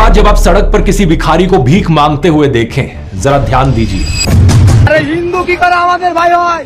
बार जब आप सड़क पर किसी भिखारी को भीख मांगते हुए देखें, जरा ध्यान दीजिए। अरे हिंदू की करा हमारे भाई भाई,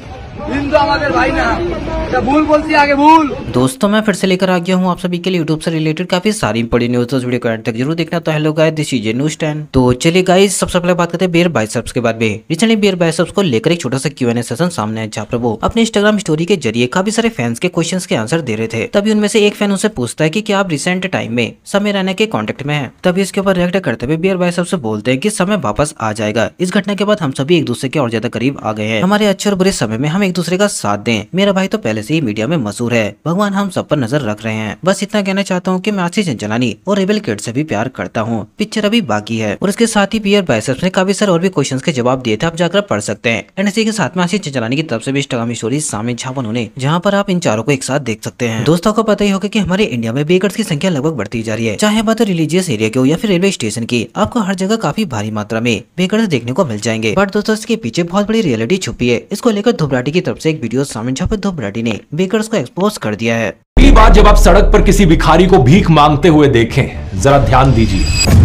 हिंदू हमारे भाई ना भूल बोलती आगे भूल। दोस्तों मैं फिर से लेकर आ गया हूँ आप सभी के लिए यूट्यूब से रिलेटेड काफी सारी इंपॉर्टेंट न्यूज। तो वीडियो को एंड तक जरूर देखना। तो hello guys, this is news 10। तो चलिए गाइस, सबसे पहले बात करते हैं बियर बाइसेप्स के बारे में। रिसेंटली बियर बाइसेप्स को लेकर एक छोटा सा Q&A सेशन सामने आया, जहाँ पर वो अपने इंस्टाग्राम स्टोरी के जरिए काफी सारे फैंस के क्वेश्चंस के आंसर दे रहे थे। तभी उनमें से एक फैन उनसे पूछता है कि क्या आप रिसेंट टाइम में समय रैना के कॉन्टेक्ट में है। तभी इसके ऊपर रिएक्ट करते हुए बियर बाइसेप्स से बोलते हैं कि समय वापस आ जाएगा। इस घटना के बाद हम सभी एक दूसरे के और ज्यादा करीब आ गए हैं। हमारे अच्छे और बुरे समय में हम एक दूसरे का साथ दें। मेरा भाई तो पहले से ही मीडिया में मशहूर है, भगवान हम सब पर नजर रख रहे हैं। बस इतना कहना चाहता हूँ कि मैं आशीष चंचलानी और रेबल किड से भी प्यार करता हूँ। पिक्चर अभी बाकी है। और इसके साथ ही बियर बाइसेप्स ने काफी सारे और भी क्वेश्चंस के जवाब दिए थे, आप जाकर पढ़ सकते हैं। एंड इसी के साथ में आशीष चंचलानी की तरफ से भी इंस्टाग्राम स्टोरी सामने छापा उन्होंने, जहाँ पर आप इन चारों को एक साथ देख सकते हैं। दोस्तों को पता ही होगा कि हमारे इंडिया में बेकर्स की संख्या लगभग बढ़ती जा रही है। चाहे बात रिलीजियस एरिया की हो या फिर रेलवे स्टेशन की, आपको हर जगह काफी भारी मात्रा में बेकर्स देखने को मिल जाएंगे। बट दोस्तों इसके पीछे बहुत बड़ी रियलिटी छुपी है। इसको लेकर धुबराटी की तरफ से एक वीडियो सामने छापे धुबराटी ने बेकर्स को एक्सपोज कर दिया है। पहली बार जब आप सड़क पर किसी भिखारी को भीख मांगते हुए देखें, जरा ध्यान दीजिए।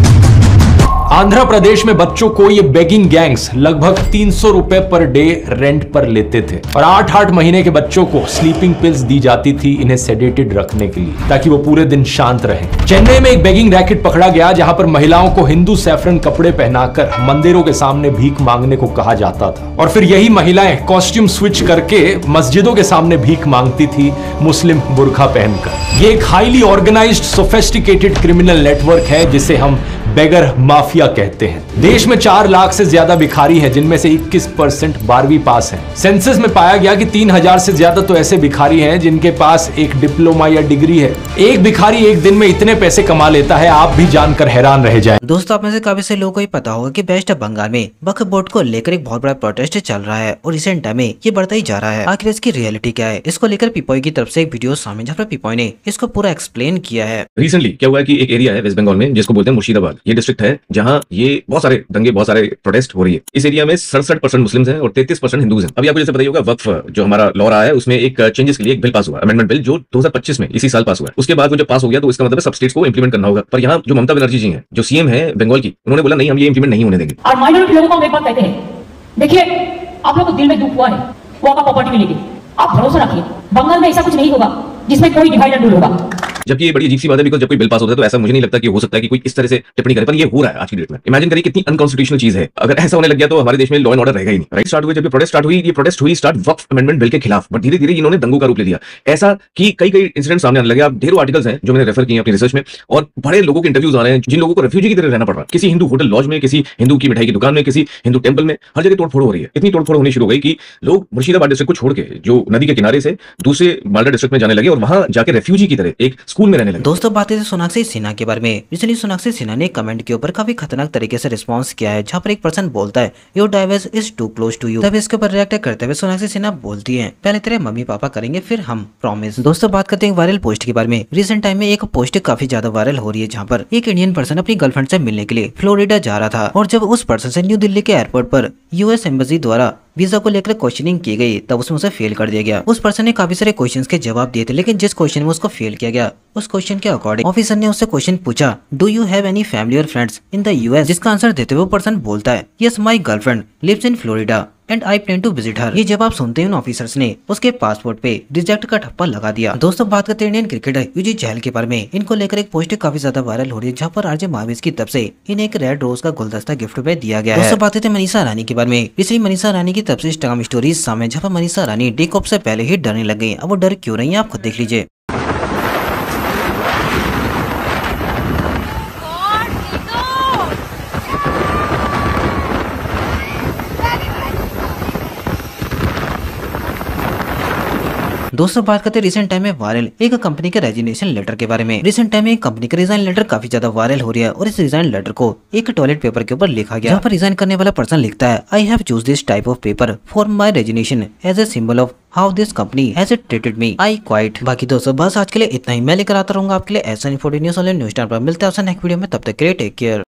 आंध्र प्रदेश में बच्चों को ये बेगिंग गैंग्स लगभग 300 रुपए पर डे रेंट पर लेते थे और 8-8 महीने के बच्चों को स्लीपिंग पिल्स दी जाती थी इन्हें सेडेटेड रखने के लिए, ताकि वो पूरे दिन शांत रहें। चेन्नई में एक बेगिंग रैकेट पकड़ा गया, जहां पर महिलाओं को हिंदू सैफरन कपड़े पहनाकर मंदिरों के सामने भीख मांगने को कहा जाता था और फिर यही महिलाएं कॉस्ट्यूम स्विच करके मस्जिदों के सामने भीख मांगती थी, मुस्लिम बुर्का पहनकर। ये एक highly organised sophisticated criminal network है, जिसे हम बेगर माफिया कहते हैं। देश में 4 लाख से ज्यादा भिखारी हैं, जिनमें से 21% 12वीं पास हैं। सेंसस में पाया गया कि 3000 से ज्यादा तो ऐसे भिखारी हैं जिनके पास एक डिप्लोमा या डिग्री है। एक भिखारी एक दिन में इतने पैसे कमा लेता है, आप भी जानकर हैरान रह जाएं। दोस्तों आप में से काफी से लोगों को ही पता होगा कि वेस्ट बंगाल में वक्फ बोर्ड को लेकर एक बहुत बड़ा प्रोटेस्ट चल रहा है और रिसेंट टाइम में ये बढ़ता ही जा रहा है। आखिर इसकी रियलिटी क्या है, इसको लेकर पीपॉय की तरफ से एक वीडियो सामने, जहाँ पर पीपॉय ने इसको पूरा एक्सप्लेन किया है। रिसेंटली क्या हुआ है कि एक एरिया है वेस्ट बंगाल में जिसको बोलते हैं मुर्शिदाबाद। ये डिस्ट्रिक्ट है जहां ये बहुत सारे दंगे, बहुत सारे प्रोटेस्ट हो रही है। इस एरिया में 67% मुस्लिम्स हैं और 33% हिंदूज हैं। अभी आपको जैसे पता ही होगा, वक्फ जो हमारा लॉ रहा है उसमें एक चेंजेस के लिए एक बिल पास हुआ, अमेंडमेंट बिल, जो 2025 में इसी साल पास हुआ है। उसके बाद वो जब पास हो गया तो इसका मतलब सब स्टेट्स को इंप्लीमेंट करना होगा। पर यहाँ जो ममता बनर्जी जी हैं, जो सीएम है बंगाल की, उन्होंने बोला नहीं, हम ये इंप्लीमेंट नहीं होने देंगे। और माइनॉरिटी लोगों को हम एक बात कहते हैं, देखिए आप लोगों को दिल में दुख हुआ है, वो आपका प्रॉपर्टी मिलेगी, आप भरोसा रखिए, बंगाल में ऐसा कुछ नहीं होगा जिसमें कोई डिवाइड एंड रूल होगा। जबकि ये बड़ी अजीब सी बात है, बिकॉज़ जब कोई बिल पास होता है तो ऐसा मुझे नहीं लगता कि हो सकता है कि कोई इस तरह से टिप्पणी करे, पर ये हो रहा है आज की डेट में। इमेजिन करिए कितनी अनकॉन्स्टिट्यूशनल चीज है। अगर ऐसा होने लग गया तो हमारे देश में लॉ एंड ऑर्डर रहेगा ही नहीं। राइट, स्टार्ट हुए जब ये प्रोटेस्ट स्टार्ट हुई वक्फ अमेंडमेंट बिल के खिलाफ, बट धीरे धीरे इन्होंने दंगों का रूप ले लिया। ऐसा कि कई इंसिडेंट सामने आने लगे। आप ढेरों आर्टिकल्स हैं जो मैंने रेफर किए अपनी रिसर्च में, और बड़े लोगों के इंटरव्यूज आ रहे हैं जिन लोगों को रेफ्यूजी की तरह रहना पड़ रहा है। किसी हिंदू होटल लॉज में, किसी हिंदू की मिठाई की दुकान में, किसी हिंदू टेंपल में, हर जगह तोड़फोड़ हो रही है। इतनी तोड़फोड़ होनी शुरू हो गई कि लोग मुर्शिदाबाद डिस्ट्रिक्ट को छोड़ के, जो नदी के किनारे से, दूसरे मालदा डिस्ट्रिक्ट में जाने लगे और वहां जाके रेफ्यूजी की तरह एक स्कूल में रहने लगे। दोस्तों बातें सोनाक्षी सिन्हा के बारे में। रिसेंटली सोनाक्षी सिन्हा ने कमेंट के ऊपर काफी खतरनाक तरीके से रिस्पांस किया है, जहाँ पर एक पर्सन बोलता है your divorce is too close to you. तब इसके ऊपर रिएक्ट करते हुए सोनाक्षी सिन्हा बोलती है पहले तेरे मम्मी पापा करेंगे फिर हम, प्रॉमिस। दोस्तों बात करते हैं वायरल पोस्ट के बारे में। रिसेंट टाइम में एक पोस्ट काफी ज्यादा वायरल हो रही है, जहाँ पर एक इंडियन पर्सन अपनी गर्लफ्रेंड से मिलने के लिए फ्लोरिडा जा रहा था और जब उस पर्सन से न्यू दिल्ली के एयरपोर्ट पर यूएस एम्बेसी द्वारा वीजा को लेकर क्वेश्चनिंग की गई, तब उसमें उसे फेल कर दिया गया। उस पर्सन ने काफी सारे क्वेश्चंस के जवाब दिए थे, लेकिन जिस क्वेश्चन में उसको फेल किया गया, उस क्वेश्चन के अकॉर्डिंग ऑफिसर ने उससे क्वेश्चन पूछा do you have any family और फ्रेंड्स इन द यूएस, जिसका आंसर देते हुए वो पर्सन बोलता है yes my girlfriend lives in Florida and I plan to visit her. ये जवाब सुनते ही उन ऑफिसर्स ने उसके पासपोर्ट पे रिजेक्ट का ठप्पा लगा दिया। दोस्तों बात करते हैं इंडियन क्रिकेटर यूजी चहल के बारे में। इनको लेकर एक पोस्ट काफी ज्यादा वायरल हो रही है, जहाँ पर आरजे महावीर की तरफ से इन्हें एक रेड रोज का गुलदस्ता गिफ्ट में दिया गया है। दोस्तों बात करते हैं मनीषा रानी के बारे में। इसलिए मनीषा रानी की तरफ से इंस्टाग्राम स्टोरीज सामने, जहाँ पर मनीषा रानी डे कप से पहले ही डरने लग गई। अब वो डर क्यों रही है आप खुद देख लीजिए। दोस्तों बात करते हैं रिसेंट टाइम में वायरल एक कंपनी के रेजिग्नेशन लेटर के बारे में। रिसेंट टाइम में एक कंपनी का रिजाइन लेटर काफी ज्यादा वायरल हो रही है और इस रिजाइन लेटर को एक टॉयलेट पेपर के ऊपर लिखा गया, जहाँ पर रिजाइन करने वाला पर्सन लिखता है I have choose this type of paper for my resignation as a symbol of how this company has treated me, I quit. बाकी दोस्तों बस आज के लिए इतना ही। मैं लेकर आता रहूंगा आपके लिए ऐसा इन्फॉर्मेटिव न्यूज़ न्यूज़ टाइम पर। मिलते हैं नेक्स्ट वीडियो में, तब तक के लिए टेक केयर।